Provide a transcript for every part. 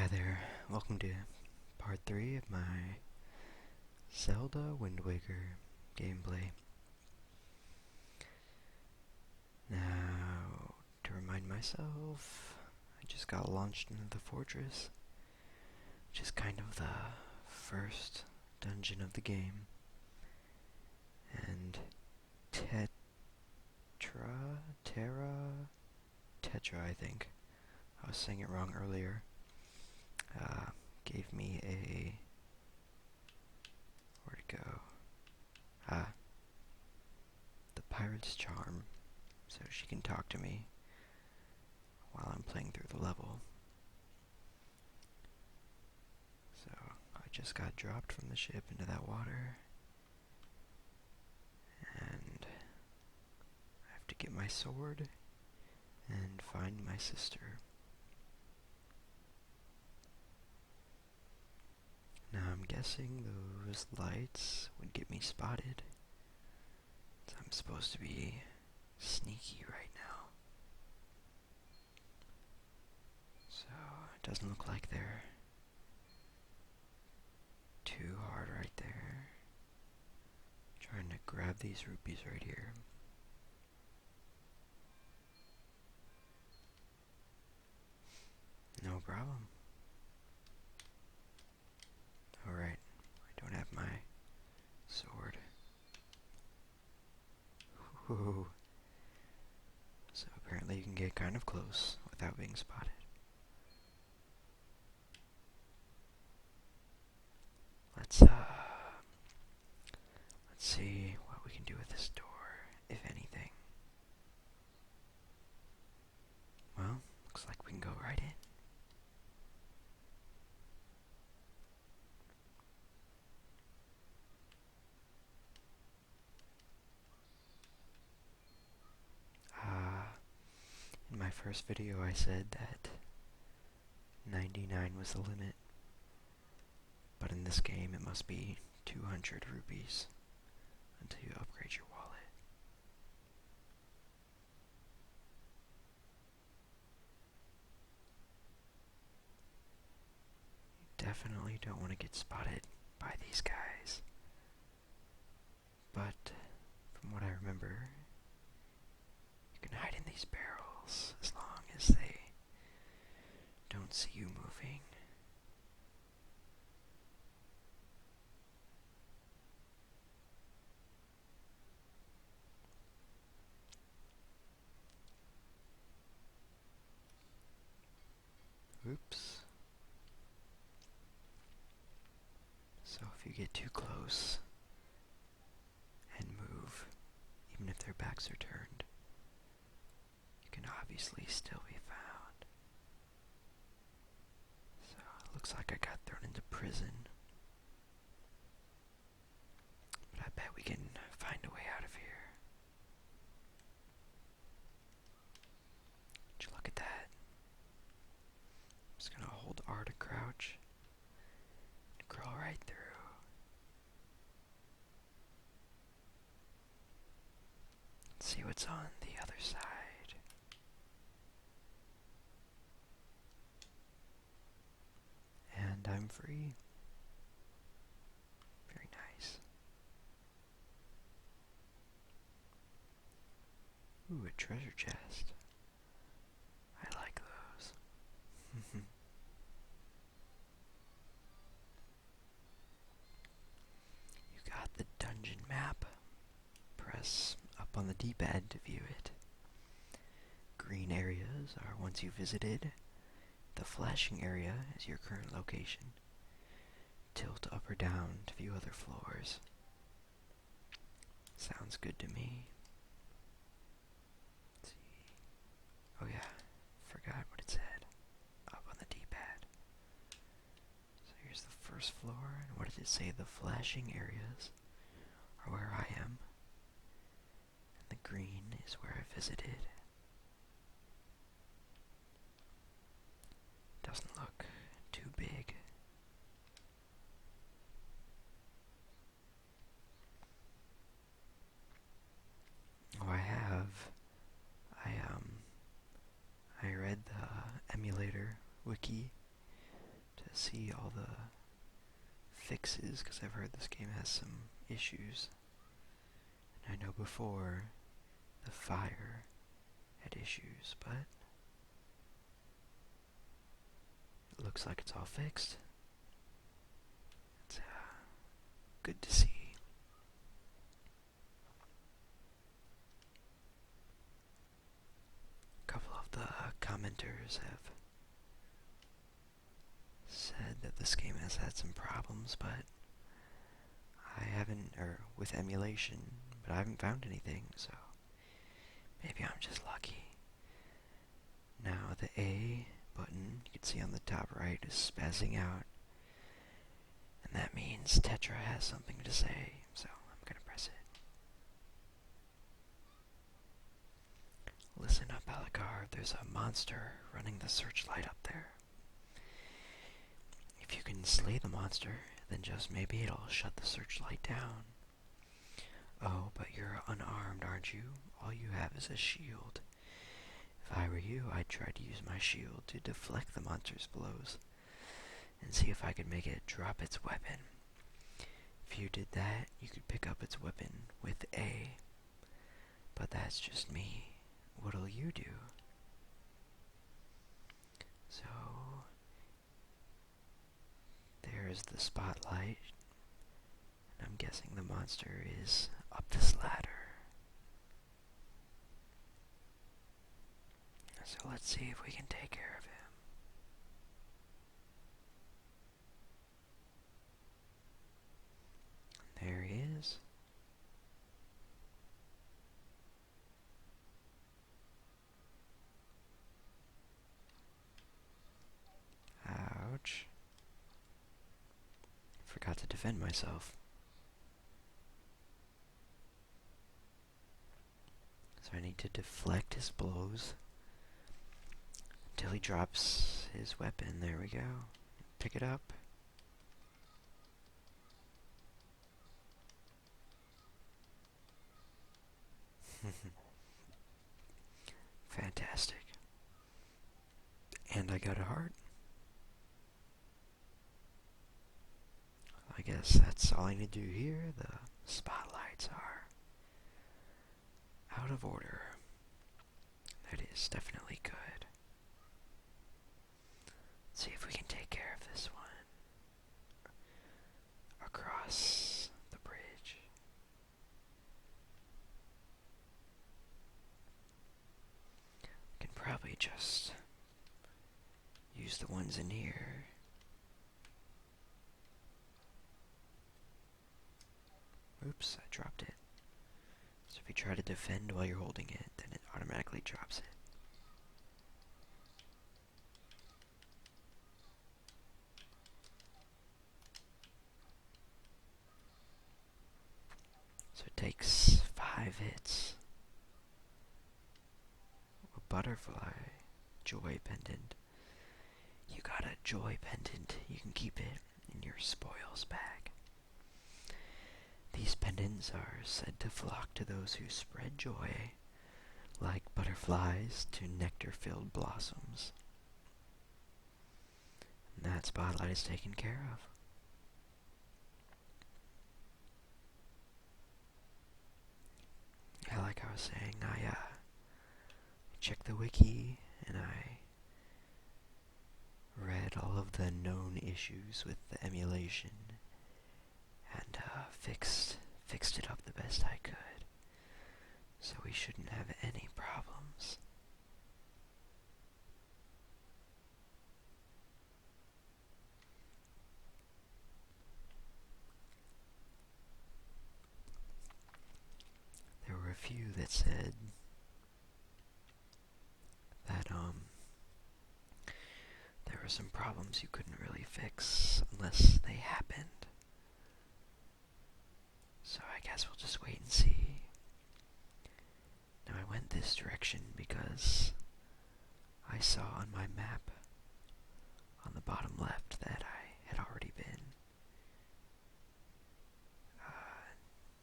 Hi there, welcome to part 3 of my Zelda Wind Waker gameplay. Now, to remind myself, I just got launched into the fortress, which is kind of the first dungeon of the game. And Tetra, I think. I was saying it wrong earlier. Gave me a... where'd it go? The pirate's charm, so she can talk to me while I'm playing through the level. So, I just got dropped from the ship into that water, and I have to get my sword and find my sister. Now I'm guessing those lights would get me spotted, so I'm supposed to be sneaky right now. So it doesn't look like they're too hard right there. Trying to grab these rupees right here. No problem. Alright, I don't have my sword. Ooh. So apparently you can get kind of close without being spotted. Let's see what we can do with this door, if anything. Well, looks like we can go right in. In my first video I said that 99 was the limit, but in this game it must be 200 rupees until you upgrade your wallet. You definitely don't want to get spotted by these guys, but from what I remember, you can hide in these barrels as long as they don't see you moving. Oops. So if you get too close and move, even if their backs are turned, you can obviously still be found. So it looks like I got thrown into prison. But I bet we can find a way out of here. Would you look at that? I'm just gonna hold R to crouch and crawl right through. Let's see what's on the other side. And I'm free. Very nice. Ooh, a treasure chest. I like those. You got the dungeon map. Press up on the D-pad to view it. Green areas are ones you visited. The flashing area is your current location. Tilt up or down to view other floors. Sounds good to me. Let's see. Oh yeah, forgot what it said. Up on the D-pad. So here's the first floor, and what did it say? The flashing areas are where I am. And the green is where I visited. Doesn't look too big. Oh, I read the emulator wiki see all the fixes, because I've heard this game has some issues. And I know before the fire had issues, but it looks like it's all fixed. It's good to see. A couple of the commenters have said that this game has had some problems, but I haven't, or with emulation, but I haven't found anything, so maybe I'm just lucky. Now the A button, you can see on the top right, is spazzing out, and that means Tetra has something to say, so I'm gonna press it. Listen up, Alucard, there's a monster running the searchlight up there. If you can slay the monster, then just maybe it'll shut the searchlight down. Oh, but you're unarmed, aren't you? All you have is a shield. If I were you, I'd try to use my shield to deflect the monster's blows and see if I could make it drop its weapon. If you did that, you could pick up its weapon with A. But that's just me. What'll you do? So, there's the spotlight, and I'm guessing the monster is up this ladder. So let's see if we can take care of him. There he is. Ouch. Forgot to defend myself. So I need to deflect his blows until he drops his weapon. There we go. Pick it up. Fantastic. And I got a heart. I guess that's all I need to do here. The spotlights are out of order. That is definitely good. Let's see if we can take care of this one. Across the bridge. We can probably just use the ones in here. Oops, I dropped it. So if you try to defend while you're holding it, then it automatically drops it. So it takes 5 hits. A butterfly joy pendant. You got a joy pendant. You can keep it in your spoils bag. These pendants are said to flock to those who spread joy, like butterflies to nectar-filled blossoms. And that spotlight is taken care of. Yeah, like I was saying, I checked the wiki and I read all of the known issues with the emulation and fixed it up the best I could. So we shouldn't have any problems. There were a few that said that there were some problems you couldn't really fix unless they happened. So I guess we'll just wait and see. Now I went this direction because I saw on my map on the bottom left that I had already been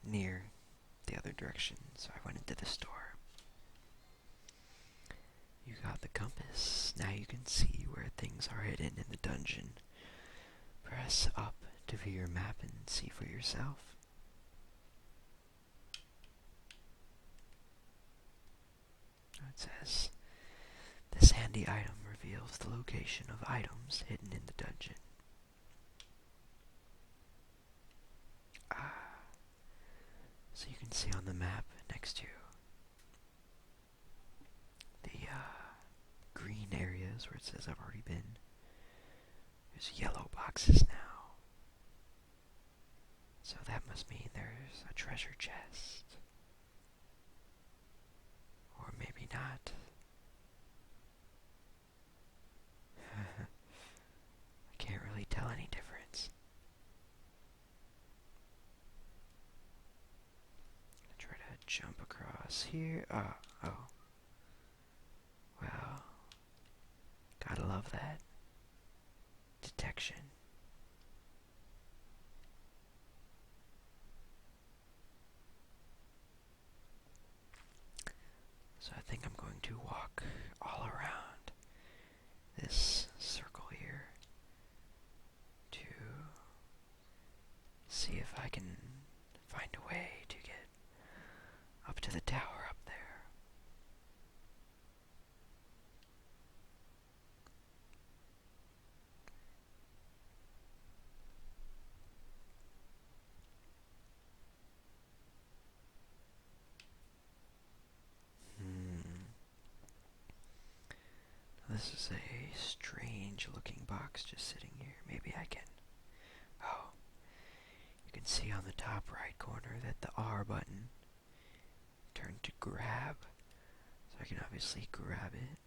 near the other direction, so I went into the store. You got the compass. Now you can see where things are hidden in the dungeon. press up to view your map and see for yourself. It says, this handy item reveals the location of items hidden in the dungeon. So you can see on the map next to the green areas where it says I've already been, there's yellow boxes now. So that must mean there's a treasure chest. Or maybe not. I can't really tell any difference. I try to jump across here. Oh. Well, gotta love that. Detection. So I think I'm going to walk all around this circle here to see if I can find a way to get up to the tower up there. This is a strange looking box just sitting here. Maybe I can... Oh, you can see on the top right corner that the R button turned to grab. So I can obviously grab it.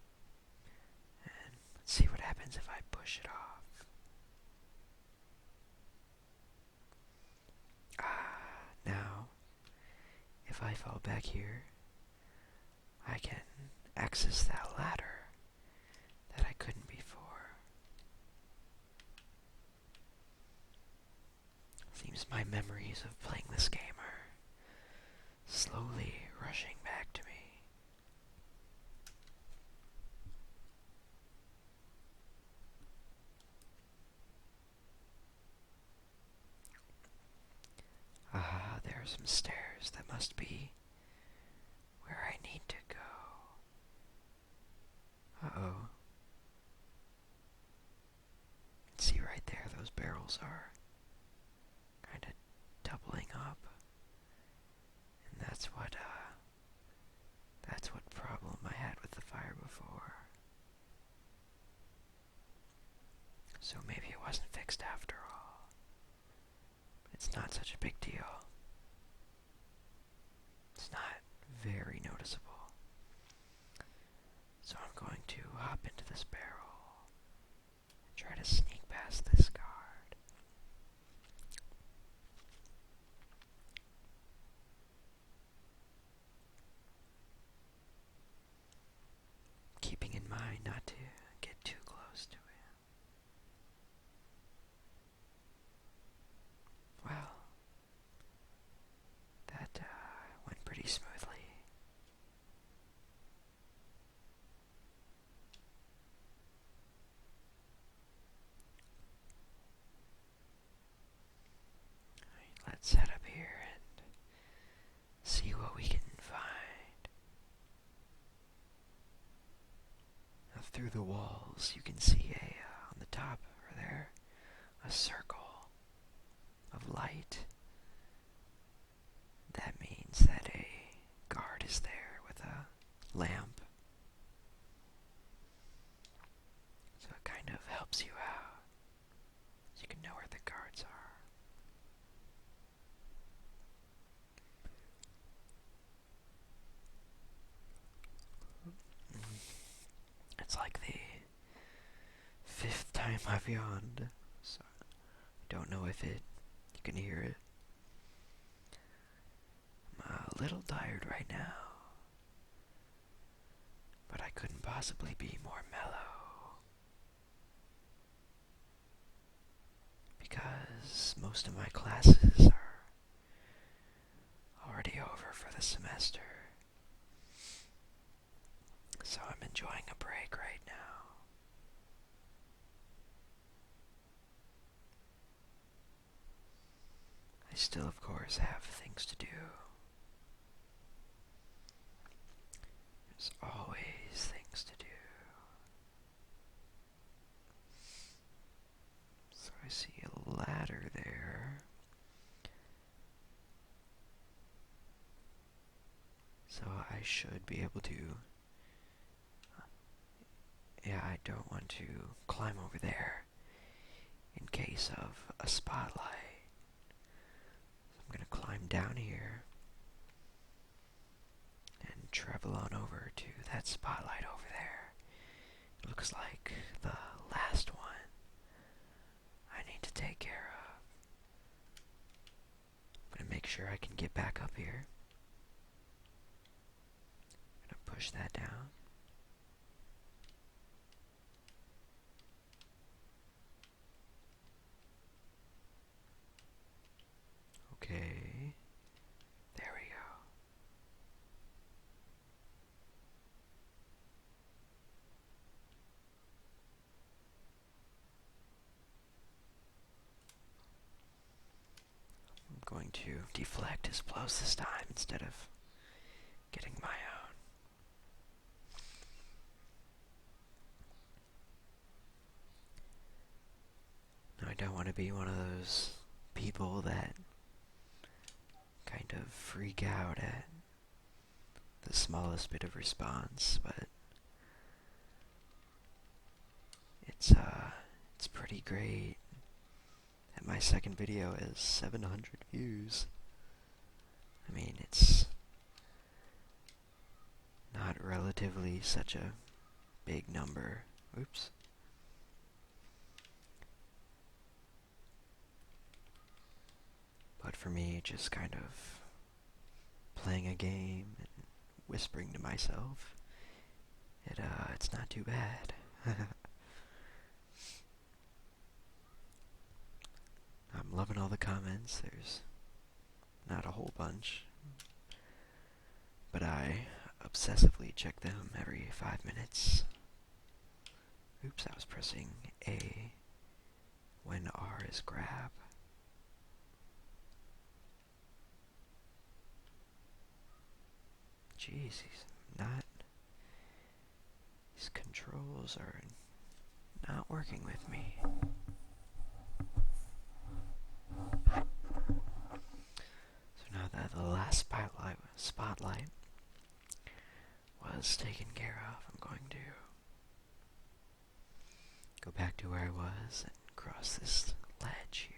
And let's see what happens if I push it off. Now, if I fall back here, I can access that ladder that I couldn't before. Seems my memories of playing this game are slowly rushing back to me. There are some stairs that must be where I need to go. Uh-oh. See right there, those barrels are kind of doubling up. And that's what problem I had with the fire before. So maybe it wasn't fixed after all. It's not such a big deal. It's not very noticeable. So I'm going to hop into this barrel and try to sneak past this guard. Keeping in mind not to get too close to him. Well, that went pretty smoothly. Let's head up here and see what we can find. Now, through the walls, you can see on the top over there, a circle of light. That means that a guard is there with a lamp. So it kind of helps you out, so you can know where the guards are. It's like the 5th time I've yawned, so I don't know if you can hear it. I'm a little tired right now, but I couldn't possibly be more mellow, because most of my classes are already over for the semester. So I'm enjoying a break right now. still, of course, have things to do. There's always things to do. So I see a ladder there. So I should be able to... Yeah, I don't want to climb over there in case of a spotlight. So I'm gonna climb down here and travel on over to that spotlight over there. It looks like the last one I need to take care of. I'm gonna make sure I can get back up here. I'm gonna push that down. Okay, there we go. I'm going to deflect his blows this time instead of getting my own. Now, I don't want to be one of those people that kind of freak out at the smallest bit of response, but it's pretty great. And my second video has 700 views. I mean, it's not relatively such a big number. Oops. But for me, just kind of playing a game and whispering to myself, it's not too bad. I'm loving all the comments. There's not a whole bunch, but I obsessively check them every 5 minutes. Oops, I was pressing A when R is grab. Jeez, these controls are not working with me. So now that the last spotlight was taken care of, I'm going to go back to where I was and cross this ledge here.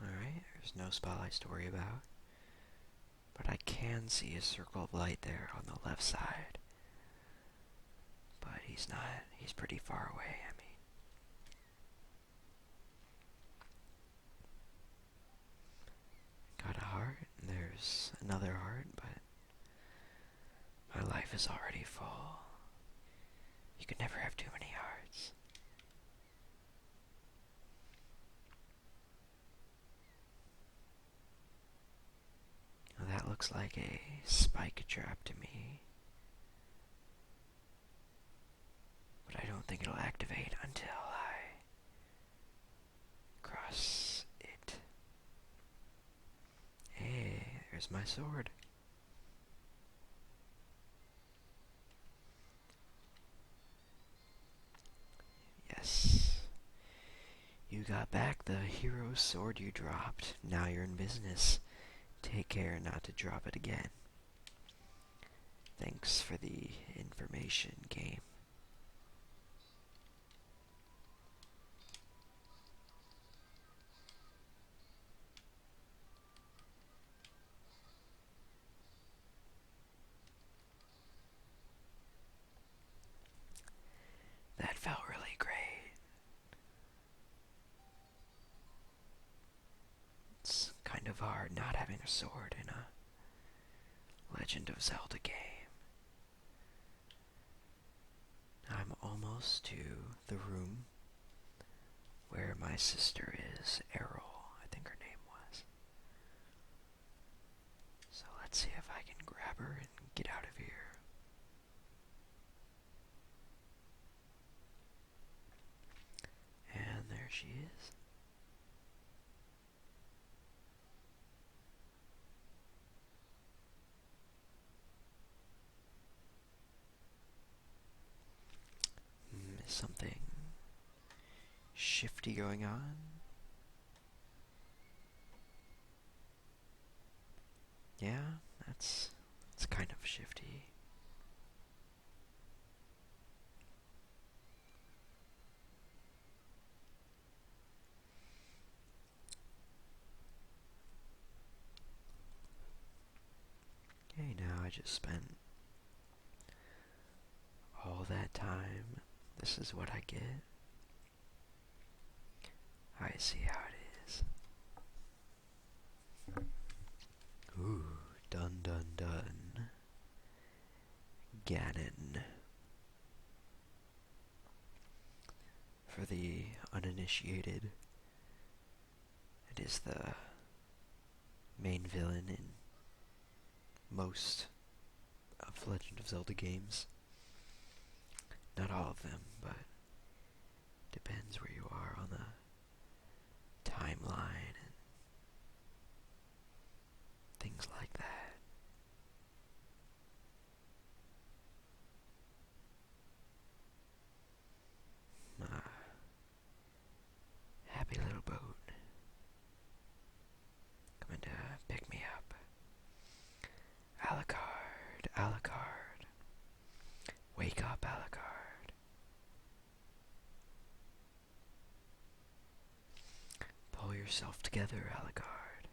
Alright, there's no spotlights to worry about. But I can see a circle of light there on the left side. But he's pretty far away, I mean. Got a heart, and there's another heart, but my life is already full. You can never have too many hearts. Now that looks like a spike trap to me. But I don't think it'll activate until I cross it. Hey, there's my sword. Yes. You got back the hero's sword you dropped. Now you're in business. Take care not to drop it again. Thanks for the information, game. That felt really great. It's kind of hard not having a sword in a Legend of Zelda game. I'm almost to the room where my sister is, Errol, I think her name was. So let's see if I can grab her and get out of here. And there she is. Is something shifty going on? Yeah, that's kind of shifty. Okay, now I just spent all that time. This is what I get. I see how it is. Ooh, dun dun dun. Ganon. For the uninitiated, it is the main villain in most of Legend of Zelda games. Not all of them, but depends where you are on the timeline and things like that. Happy little boat. Coming to pick me up. Alucard, Alucard. Wake up, Alucard. Pull yourself together, Alucard.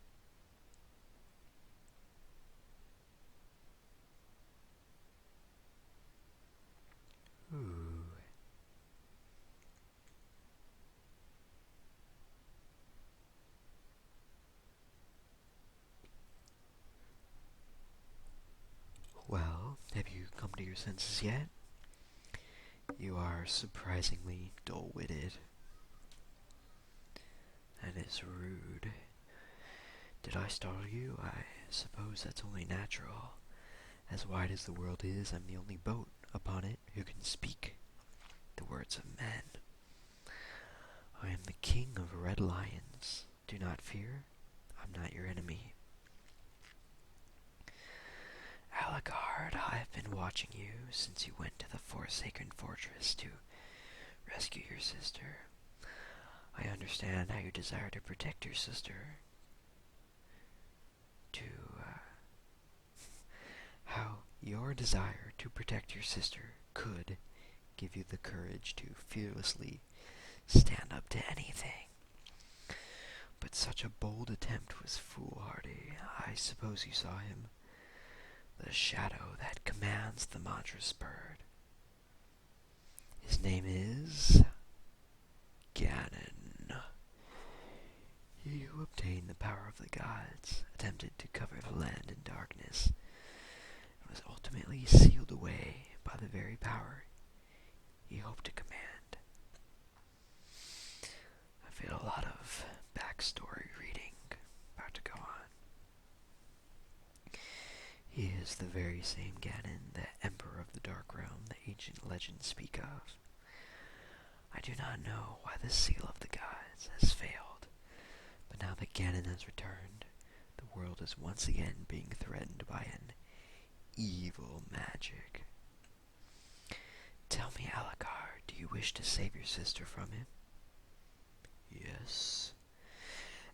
Ooh. Well, have you come to your senses yet? You are surprisingly dull-witted. That is rude. Did I startle you? I suppose that's only natural. As wide as the world is, I'm the only boat upon it who can speak the words of men. I am the king of red lions. Do not fear, I'm not your enemy. Alucard, I've been watching you since you went to the Forsaken Fortress to rescue your sister. I understand how you desire to protect your sister. How your desire to protect your sister could give you the courage to fearlessly stand up to anything. But such a bold attempt was foolhardy. I suppose you saw him. The shadow that commands the Madras bird. His name is Ganon. He who obtained the power of the gods, attempted to cover the land in darkness, and was ultimately sealed away by the very power he hoped to command. I feel a lot of backstory reading about to go on. He is the very same Ganon, the Emperor of the Dark Realm the ancient legends speak of. I do not know why the seal of the gods has failed, but now that Ganon has returned, the world is once again being threatened by an evil magic. Tell me, Alucard, do you wish to save your sister from him? Yes.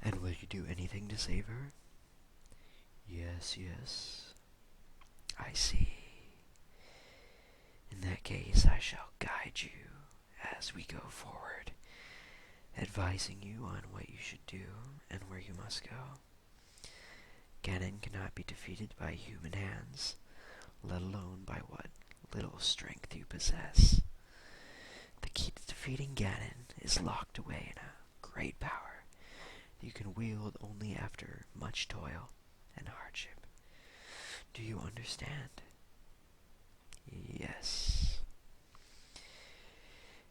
And will you do anything to save her? Yes, yes. I see. In that case, I shall guide you as we go forward, advising you on what you should do and where you must go. Ganon cannot be defeated by human hands, let alone by what little strength you possess. The key to defeating Ganon is locked away in a great power that you can wield only after much toil and hardship. Do you understand? Yes.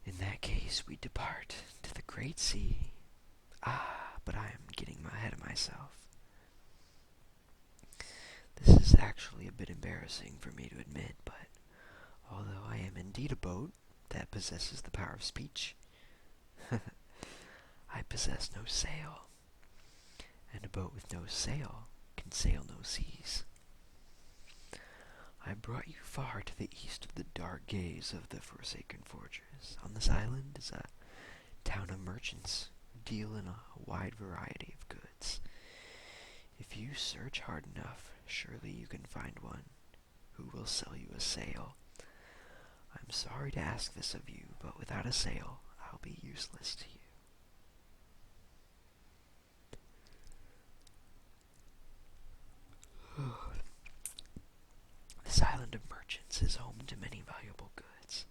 In that case, we depart to the Great sea. But I am getting ahead of myself. This is actually a bit embarrassing for me to admit, but although I am indeed a boat that possesses the power of speech, I possess no sail, and a boat with no sail can sail no seas. I brought you far to the east of the dark gaze of the Forsaken Fortress. On this island is a town of merchants who deal in a wide variety of goods. If you search hard enough, surely you can find one who will sell you a sail. I'm sorry to ask this of you, but without a sail, I'll be useless to you. This island of merchants is home to many valuable goods.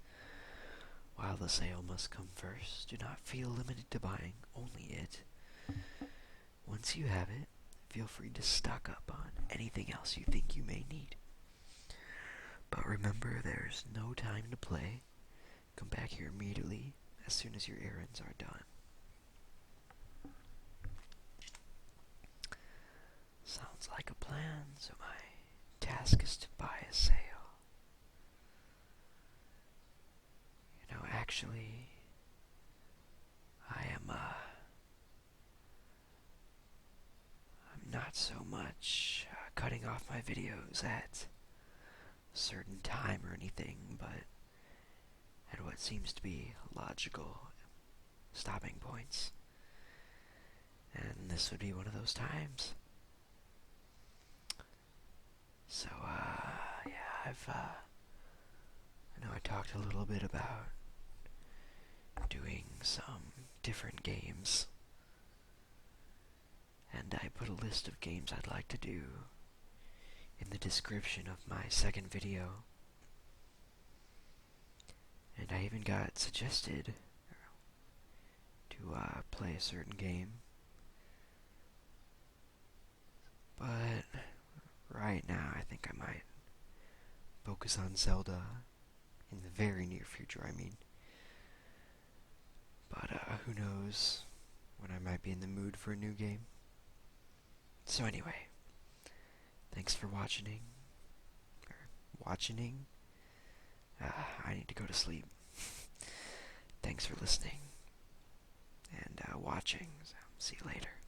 While the sale must come first, do not feel limited to buying only it. Once you have it, feel free to stock up on anything else you think you may need. But remember, there's no time to play. Come back here immediately as soon as your errands are done. Sounds like a plan, so my task is to buy a sail. Actually, I'm not so much cutting off my videos at a certain time or anything, but at what seems to be logical stopping points. And this would be one of those times. So, yeah, I know I talked a little bit about doing some different games, and I put a list of games I'd like to do in the description of my second video, and I even got suggested to play a certain game, but right now I think I might focus on Zelda in the very near future, I mean. But who knows when I might be in the mood for a new game. So anyway, thanks for watching. I need to go to sleep. Thanks for listening and watching. So see you later.